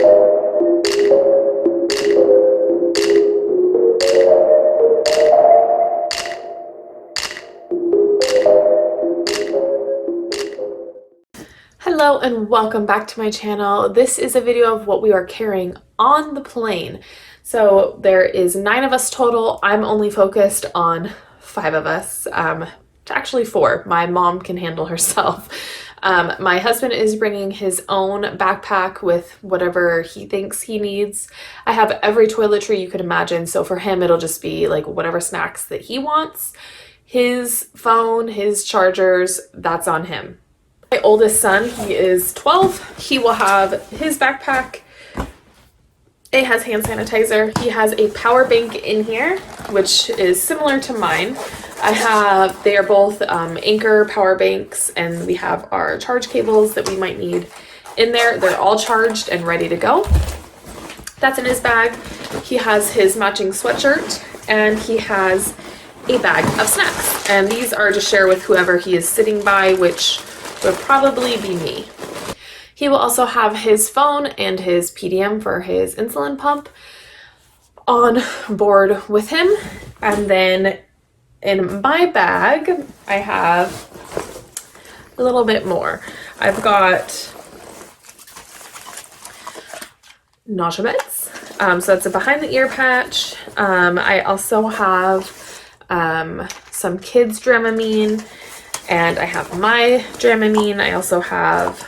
Hello and welcome back to my channel. This is a video of what we are carrying on the plane. So there is 9 of us total. I'm only focused on 5 of us, actually 4. My mom can handle herself. My husband is bringing his own backpack with whatever he thinks he needs. I have every toiletry you could imagine, so for him it'll just be like whatever snacks that he wants. His phone, his chargers, that's on him. My oldest son, he is 12. He will have his backpack. It has hand sanitizer. He has a power bank in here, which is similar to mine. They are both Anchor power banks, and we have our charge cables that we might need in there. They're all charged and ready to go. That's in his bag. He has his matching sweatshirt, and he has a bag of snacks. And these are to share with whoever he is sitting by, which would probably be me. He will also have his phone and his PDM for his insulin pump on board with him. And then in my bag, I have a little bit more. I've got nausea meds. So that's a behind the ear patch. I also have some kids Dramamine. And I have my Dramamine. I also have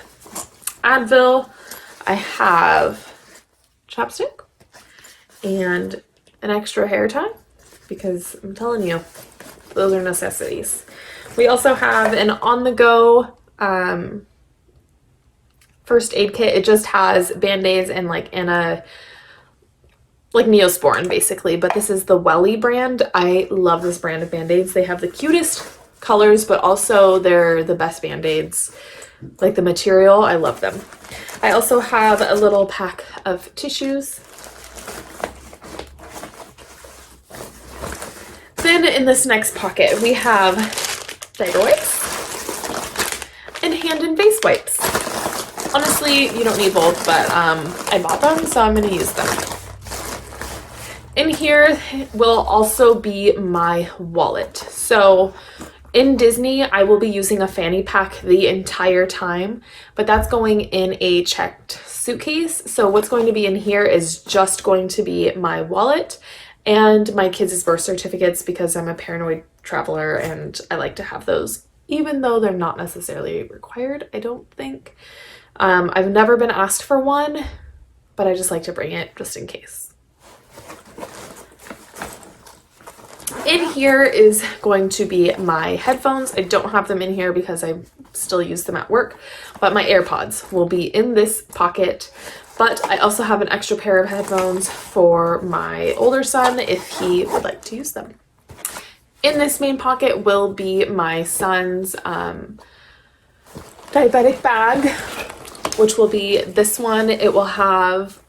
Advil. I have chapstick and an extra hair tie because I'm telling you, those are necessities. We also have an on-the-go first aid kit. It just has Band-Aids and like Neosporin basically, but this is the Welly brand. I love this brand of Band-Aids. They have the cutest colors, but also they're the best Band-Aids. Like the material, I love them. I also have a little pack of tissues. Then in this next pocket, we have diaper wipes and hand and face wipes. Honestly, you don't need both, but I bought them, so I'm going to use them. In here will also be my wallet. So in Disney, I will be using a fanny pack the entire time, but that's going in a checked suitcase. So what's going to be in here is just going to be my wallet and my kids' birth certificates because I'm a paranoid traveler and I like to have those, even though they're not necessarily required, I don't think. I've never been asked for one, but I just like to bring it just in case. In here is going to be my headphones. I don't have them in here because I still use them at work, but my AirPods will be in this pocket. But I also have an extra pair of headphones for my older son if he would like to use them. In this main pocket will be my son's diabetic bag, which will be this one. It will have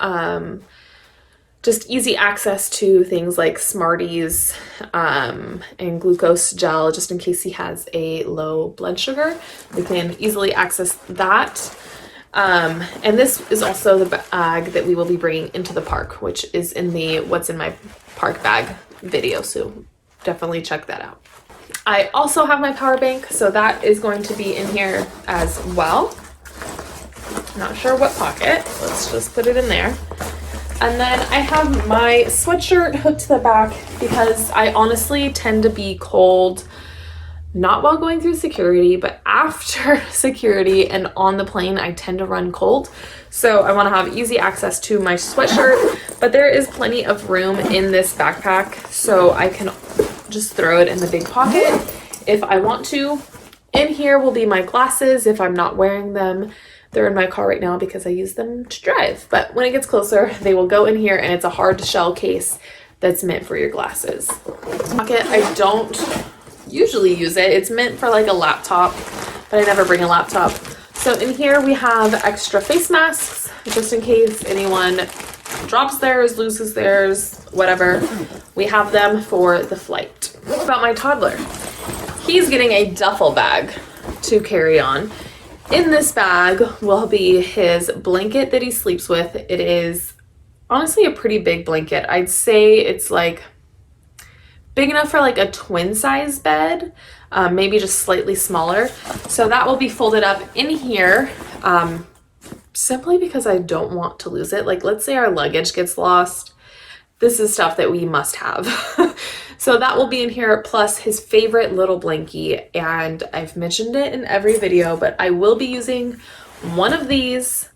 just easy access to things like Smarties and glucose gel, just in case he has a low blood sugar. We can easily access that. And this is also the bag that we will be bringing into the park, which is in the What's in My Park Bag video, so definitely check that out. I also have my power bank, so that is going to be in here as well. Not sure what pocket, let's just put it in there. And then I have my sweatshirt hooked to the back because I honestly tend to be cold, not while going through security, but after security and on the plane, I tend to run cold. So I want to have easy access to my sweatshirt, but there is plenty of room in this backpack, so I can just throw it in the big pocket if I want to. In here will be my glasses if I'm not wearing them. They're in my car right now because I use them to drive, but when it gets closer, they will go in here, and it's a hard shell case that's meant for your glasses. Pocket, I don't usually use it. It's meant for like a laptop, but I never bring a laptop. So in here we have extra face masks, just in case anyone drops theirs, loses theirs, whatever. We have them for the flight. What about my toddler? He's getting a duffel bag to carry on. In this bag will be his blanket that he sleeps with. It is honestly a pretty big blanket. I'd say it's like big enough for like a twin size bed, maybe just slightly smaller. So that will be folded up in here, simply because I don't want to lose it. Like, let's say our luggage gets lost. This is stuff that we must have. So that will be in here, plus his favorite little blankie. And I've mentioned it in every video, but I will be using one of these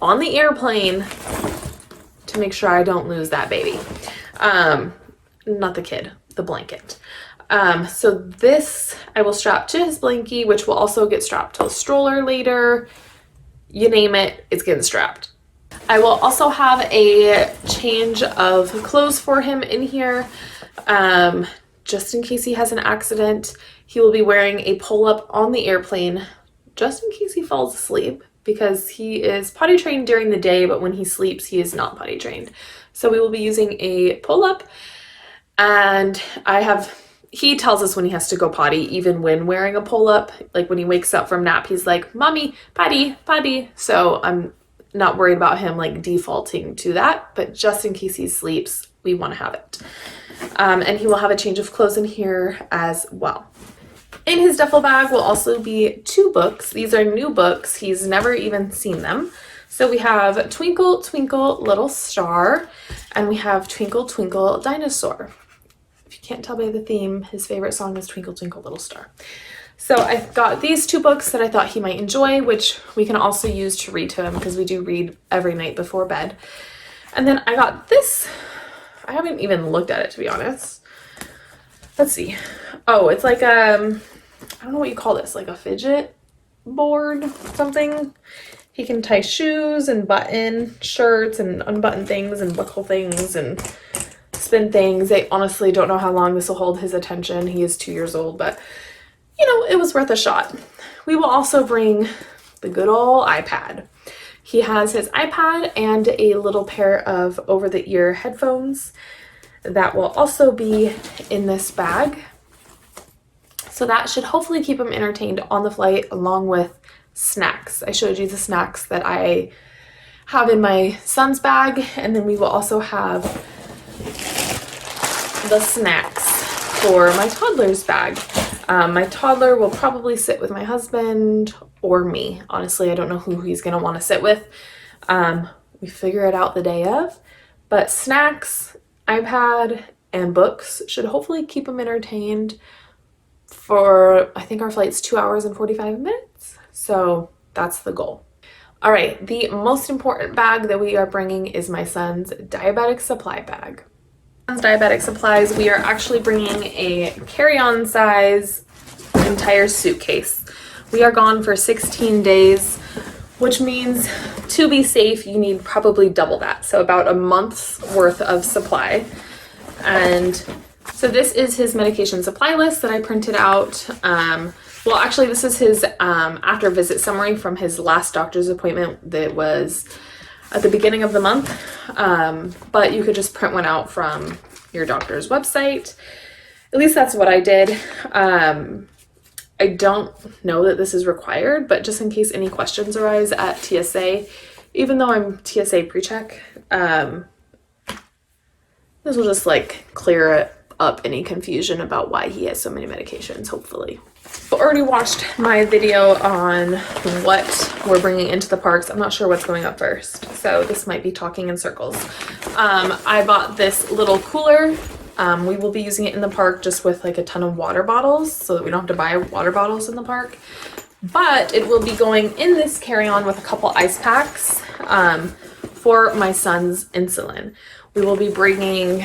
on the airplane to make sure I don't lose that baby. Not the kid, the blanket. So this I will strap to his blankie, which will also get strapped to a stroller later. You name it, it's getting strapped. I will also have a change of clothes for him in here, just in case he has an accident. He will be wearing a pull-up on the airplane, just in case he falls asleep, because he is potty trained during the day, but when he sleeps, he is not potty trained. So we will be using a pull-up, and he tells us when he has to go potty, even when wearing a pull-up. Like when he wakes up from nap, he's like, "Mommy, potty, potty." So I'm not worried about him like defaulting to that, but just in case he sleeps, we want to have it. And he will have a change of clothes in here as well. In his duffel bag will also be 2 books. These are new books. He's never even seen them. So we have Twinkle, Twinkle, Little Star, and we have Twinkle, Twinkle, Dinosaur. If you can't tell by the theme, his favorite song is Twinkle, Twinkle, Little Star. So I got these 2 books that I thought he might enjoy, which we can also use to read to him because we do read every night before bed. And then I got this. I haven't even looked at it, to be honest. Let's see. Oh, it's like I don't know what you call this, like a fidget board, something. He can tie shoes and button shirts and unbutton things and buckle things and spin things. I honestly don't know how long this will hold his attention. He is 2 years old, but you know, it was worth a shot. We will also bring the good old iPad. He has his iPad and a little pair of over-the-ear headphones that will also be in this bag. So that should hopefully keep him entertained on the flight, along with snacks. I showed you the snacks that I have in my son's bag, and then we will also have the snacks for my toddler's bag. My toddler will probably sit with my husband or me. Honestly, I don't know who he's going to want to sit with. We figure it out the day of. But snacks, iPad, and books should hopefully keep him entertained for, I think our flight's 2 hours and 45 minutes. So that's the goal. All right, the most important bag that we are bringing is my son's diabetic supply bag. Diabetic supplies, we are actually bringing a carry-on size entire suitcase. We are gone for 16 days, which means to be safe, you need probably double that. So about a month's worth of supply. And so this is his medication supply list that I printed out. Well, actually, this is his after visit summary from his last doctor's appointment that was at the beginning of the month, but you could just print one out from your doctor's website. At least that's what I did. I don't know that this is required, but just in case any questions arise at TSA, even though I'm TSA pre-check, this will just like clear up any confusion about why he has so many medications, hopefully. I've already watched my video on what we're bringing into the parks. I'm not sure what's going up first, so this might be talking in circles. I bought this little cooler. We will be using it in the park just with like a ton of water bottles so that we don't have to buy water bottles in the park. But it will be going in this carry-on with a couple ice packs for my son's insulin. We will be bringing,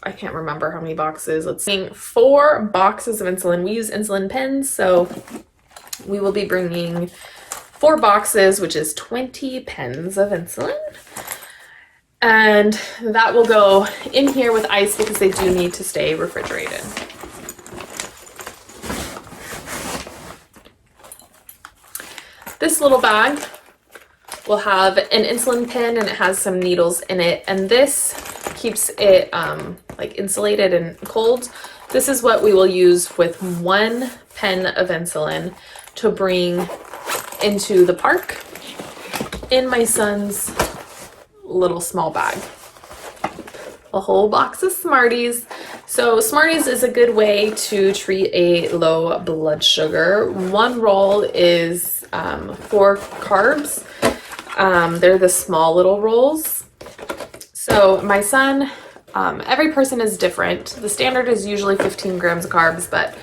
I can't remember how many boxes. Let's see, 4 boxes of insulin. We use insulin pens, so we will be bringing 4 boxes, which is 20 pens of insulin. And that will go in here with ice because they do need to stay refrigerated. This little bag will have an insulin pen and it has some needles in it, and this keeps it like insulated and cold. This is what we will use with 1 pen of insulin to bring into the park in my son's little small bag. A whole box of Smarties. So Smarties is a good way to treat a low blood sugar. One roll is 4 carbs. They're the small little rolls. So my son, every person is different. The standard is usually 15 grams of carbs, but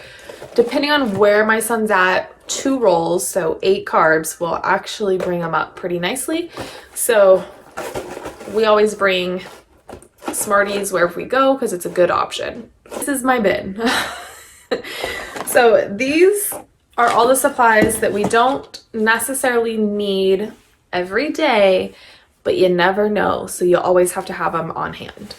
depending on where my son's at, 2 rolls, so 8 carbs, will actually bring him up pretty nicely. So we always bring Smarties wherever we go because it's a good option. This is my bin. So these are all the supplies that we don't necessarily need every day, but you never know, so you always have to have them on hand.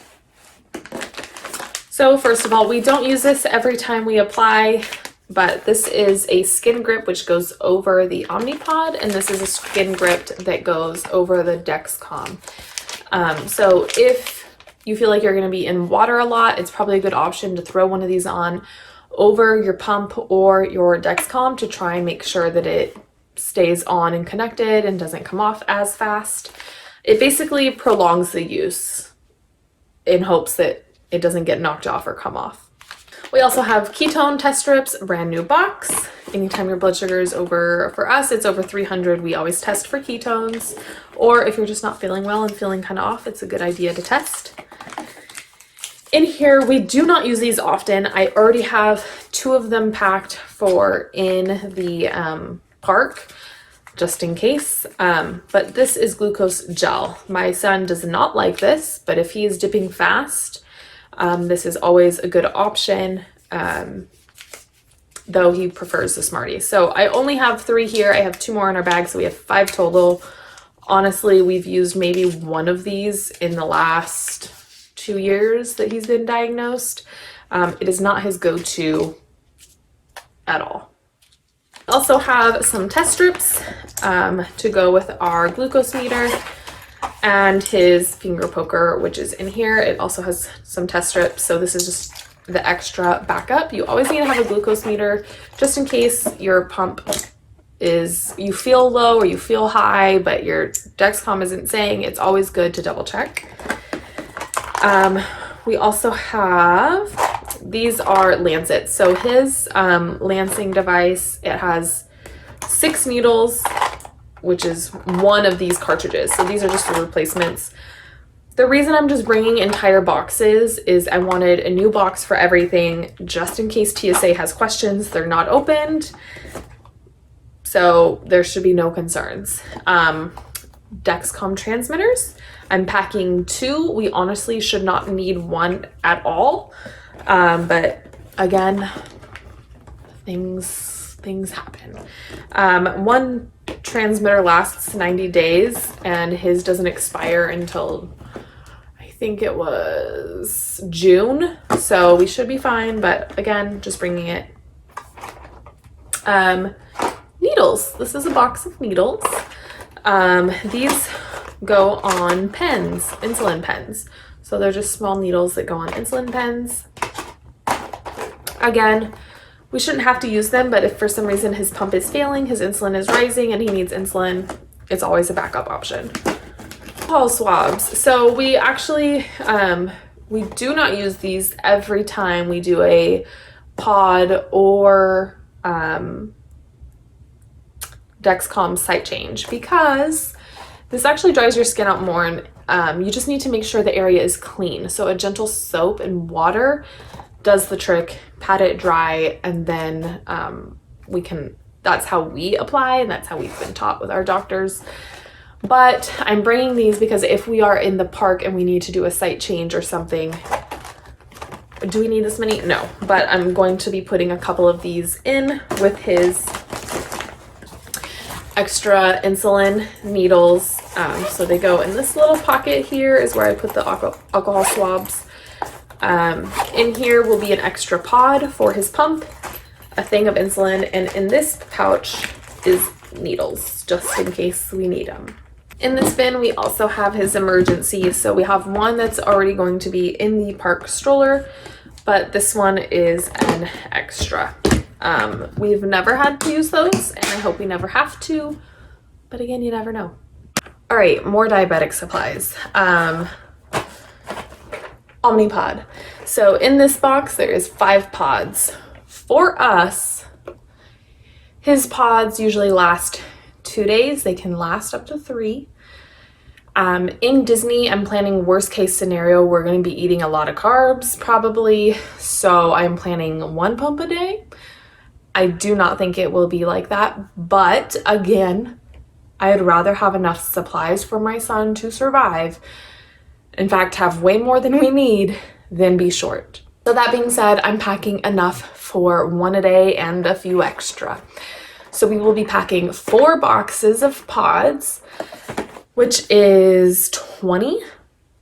So first of all, we don't use this every time we apply, but this is a skin grip which goes over the Omnipod, and this is a skin grip that goes over the Dexcom. So if you feel like you're going to be in water a lot, it's probably a good option to throw one of these on over your pump or your Dexcom to try and make sure that it stays on and connected and doesn't come off as fast. It basically prolongs the use in hopes that it doesn't get knocked off or come off. We also have ketone test strips, brand new box. Anytime your blood sugar is over, for us, it's over 300, we always test for ketones. Or if you're just not feeling well and feeling kind of off, it's a good idea to test. In here, we do not use these often. I already have 2 of them packed for in the park, just in case. But this is glucose gel. My son does not like this, but if he is dipping fast, this is always a good option, though he prefers the Smarties. So I only have 3 here. I have 2 more in our bag, so we have 5 total. Honestly, we've used maybe 1 of these in the last 2 years that he's been diagnosed. It is not his go-to at all. Also have some test strips to go with our glucose meter and his finger poker, which is in here. It also has some test strips, so this is just the extra backup. You always need to have a glucose meter just in case your pump is, you feel low or you feel high, but your Dexcom isn't saying. It's always good to double check. We also have, these are lancets. So his lancing device, it has 6 needles, which is 1 of these cartridges. So these are just the replacements. The reason I'm just bringing entire boxes is I wanted a new box for everything, just in case TSA has questions. They're not opened, so there should be no concerns. Dexcom transmitters, I'm packing 2. We honestly should not need 1 at all, but again, things happen. 1 transmitter lasts 90 days and his doesn't expire until I think it was June, so we should be fine, but again, just bringing it. Needles. This is a box of needles. These go on pens, insulin pens. So they're just small needles that go on insulin pens. Again, we shouldn't have to use them, but if for some reason his pump is failing, his insulin is rising and he needs insulin, it's always a backup option. Alcohol swabs. So we actually, we do not use these every time we do a pod or Dexcom site change, because this actually dries your skin out more, and you just need to make sure the area is clean. So a gentle soap and water does the trick. Pat it dry, and then that's how we apply, and that's how we've been taught with our doctors. But I'm bringing these because if we are in the park and we need to do a site change or something, do we need this many? No, but I'm going to be putting a couple of these in with his extra insulin needles. So they go in this little pocket here is where I put the alcohol swabs. In here will be an extra pod for his pump, a thing of insulin, and in this pouch is needles, just in case we need them. In this bin, we also have his emergencies. So we have one that's already going to be in the park stroller, but this one is an extra. We've never had to use those, and I hope we never have to, but again, you never know. All right, more diabetic supplies. Omnipod. So in this box, there is 5 pods. For us, his pods usually last 2 days. They can last up to 3. In Disney, I'm planning worst case scenario. We're going to be eating a lot of carbs probably. So I'm planning 1 pump a day. I do not think it will be like that. But again, I'd rather have enough supplies for my son to survive. In fact, have way more than we need than be short. So that being said, I'm packing enough for 1 a day and a few extra. So we will be packing 4 boxes of pods, which is 20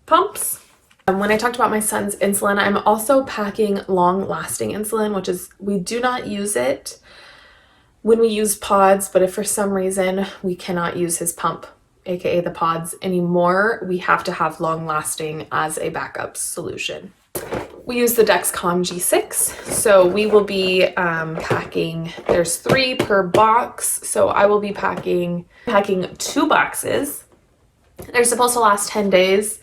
pumps. When I talked about my son's insulin, I'm also packing long-lasting insulin, which is, we do not use it when we use pods, but if for some reason we cannot use his pump, aka the pods, anymore, we have to have long-lasting as a backup solution. We use the Dexcom G6, so we will be packing, there's 3 per box, so I will be packing 2 boxes. They're supposed to last 10 days,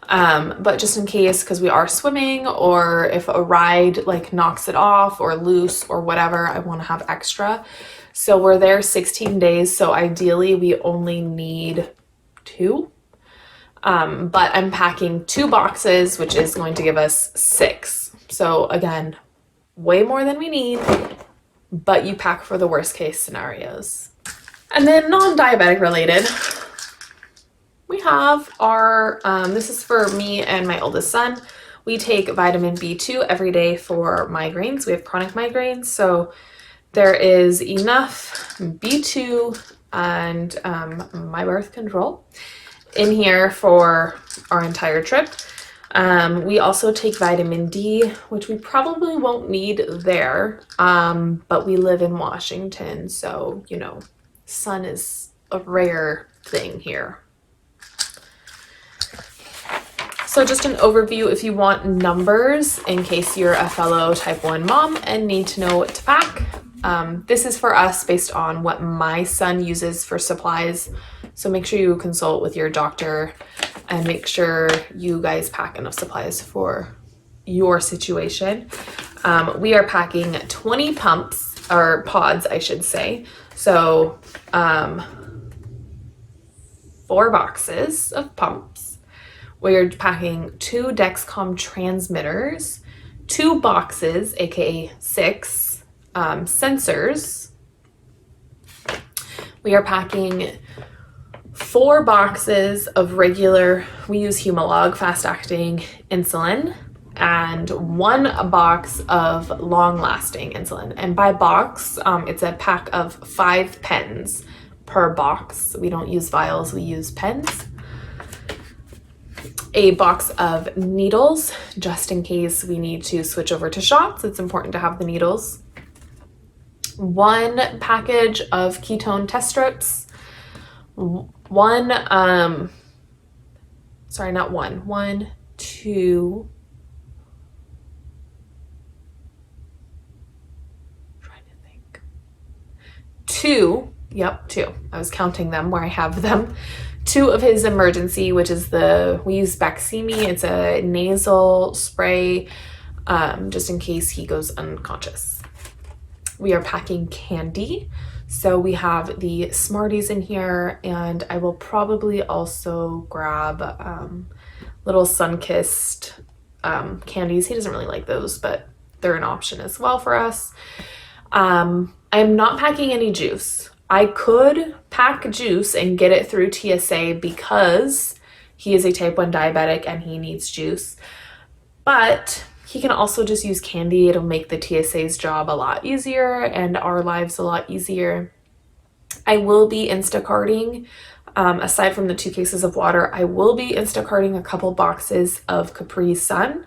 but just in case, because we are swimming, or if a ride like knocks it off or loose or whatever, I want to have extra. So we're there 16 days, so ideally we only need 2. But I'm packing 2 boxes, which is going to give us 6. So again, way more than we need, but you pack for the worst case scenarios. And then non-diabetic related, we have our, this is for me and my oldest son. We take vitamin B2 every day for migraines. We have chronic migraines, so there is enough B2 and my birth control in here for our entire trip. We also take vitamin D, which we probably won't need there, but we live in Washington, so, you know, sun is a rare thing here. So just an overview if you want numbers in case you're a fellow type 1 mom and need to know what to pack. This is for us based on what my son uses for supplies. So make sure you consult with your doctor and make sure you guys pack enough supplies for your situation. We are packing 20 pumps, or pods, I should say. So 4 boxes of pumps. We're packing 2 Dexcom transmitters, 2 boxes, aka 6 sensors. We are packing 4 boxes of regular, we use Humalog fast-acting insulin, and 1 box of long-lasting insulin. And by box, it's a pack of 5 pens per box. We don't use vials, we use pens. A box of needles, just in case we need to switch over to shots. It's important to have the needles. 1 package of ketone test strips. 2 I was counting them where I have them. 2 of his emergency, which is we use Baqsimi. It's a nasal spray, just in case he goes unconscious. We are packing candy. So we have the Smarties in here, and I will probably also grab little sun-kissed candies. He doesn't really like those, but they're an option as well for us. I'm not packing any juice. I could pack juice and get it through TSA because he is a type 1 diabetic and he needs juice. But he can also just use candy. It'll make the TSA's job a lot easier and our lives a lot easier. I will be Instacarting, aside from the 2 cases of water, I will be Instacarting a couple boxes of Capri Sun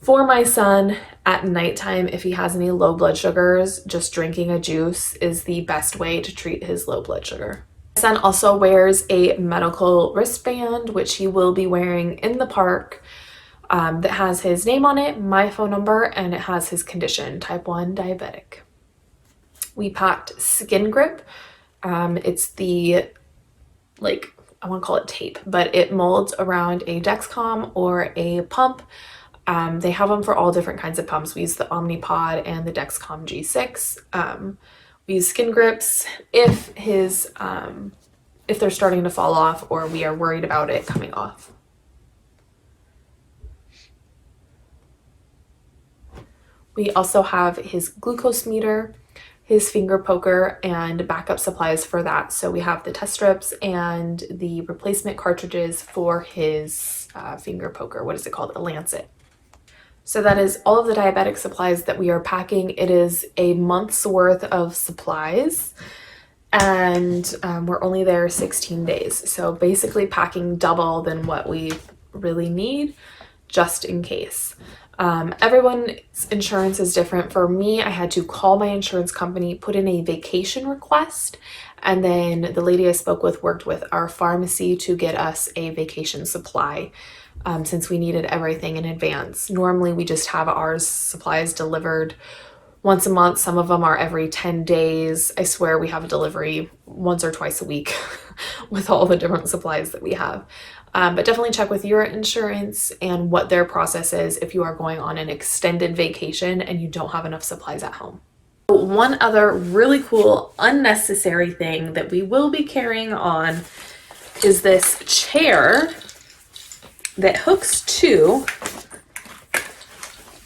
for my son at nighttime. If he has any low blood sugars, just drinking a juice is the best way to treat his low blood sugar. My son also wears a medical wristband, which he will be wearing in the park, that has his name on it, my phone number, and it has his condition, type 1 diabetic. We packed Skin Grip It's the, like, I want to call it tape, but it molds around a Dexcom or a pump. They have them for all different kinds of pumps. We use the Omnipod and the Dexcom G6. We use skin grips if if they're starting to fall off or we are worried about it coming off. We also have his glucose meter, his finger poker, and backup supplies for that. So we have the test strips and the replacement cartridges for his finger poker. What is it called? A lancet. So that is all of the diabetic supplies that we are packing. It is a month's worth of supplies, and we're only there 16 days. So basically packing double than what we really need, just in case. Everyone's insurance is different. For me, I had to call my insurance company, put in a vacation request, and then the lady I spoke with worked with our pharmacy to get us a vacation supply, since we needed everything in advance. Normally, we just have our supplies delivered once a month. Some of them are every 10 days. I swear we have a delivery once or twice a week with all the different supplies that we have. But definitely check with your insurance and what their process is if you are going on an extended vacation and you don't have enough supplies at home. One other really cool, unnecessary thing that we will be carrying on is this chair that hooks to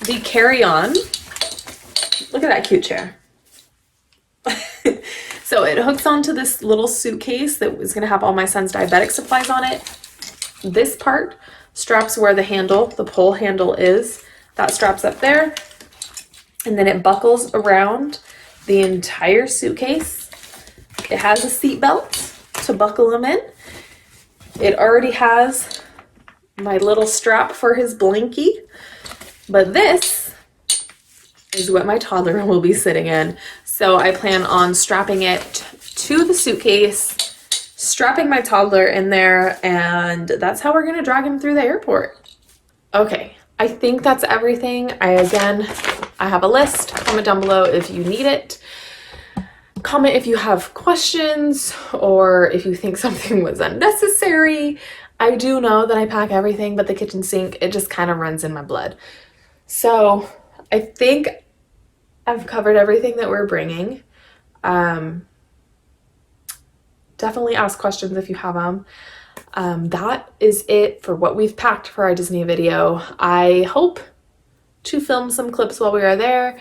the carry-on. Look at that cute chair. So it hooks onto this little suitcase that is going to have all my son's diabetic supplies on it. This part straps where the handle, the pole handle is. That straps up there. And then it buckles around the entire suitcase. It has a seat belt to buckle them in. It already has my little strap for his blankie. But this is what my toddler will be sitting in. So I plan on strapping it to the suitcase, strapping my toddler in there, and that's how we're gonna drag him through the airport. Okay, I think that's everything. I have a list. Comment down below if you need it. Comment if you have questions or if you think something was unnecessary. I do know that I pack everything but the kitchen sink. It just kind of runs in my blood. So I think I've covered everything that we're bringing. Definitely ask questions if you have them. That is it for what we've packed for our Disney video. I hope to film some clips while we are there.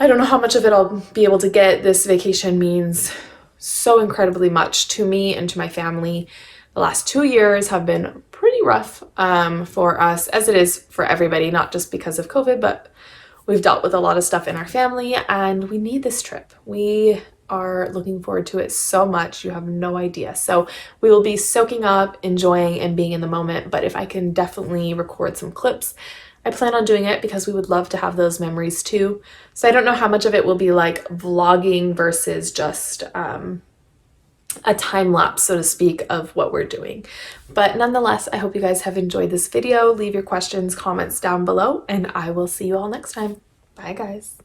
I don't know how much of it I'll be able to get. This vacation means so incredibly much to me and to my family. The last 2 years have been pretty rough for us, as it is for everybody, not just because of COVID, but we've dealt with a lot of stuff in our family and we need this trip. We are looking forward to it so much, you have no idea. So we will be soaking up, enjoying, and being in the moment. But if I can definitely record some clips, I plan on doing it because we would love to have those memories too. So I don't know how much of it will be like vlogging versus just a time lapse, so to speak, of what we're doing. But nonetheless, I hope you guys have enjoyed this video. Leave your questions, comments down below, and I will see you all next time. Bye, guys.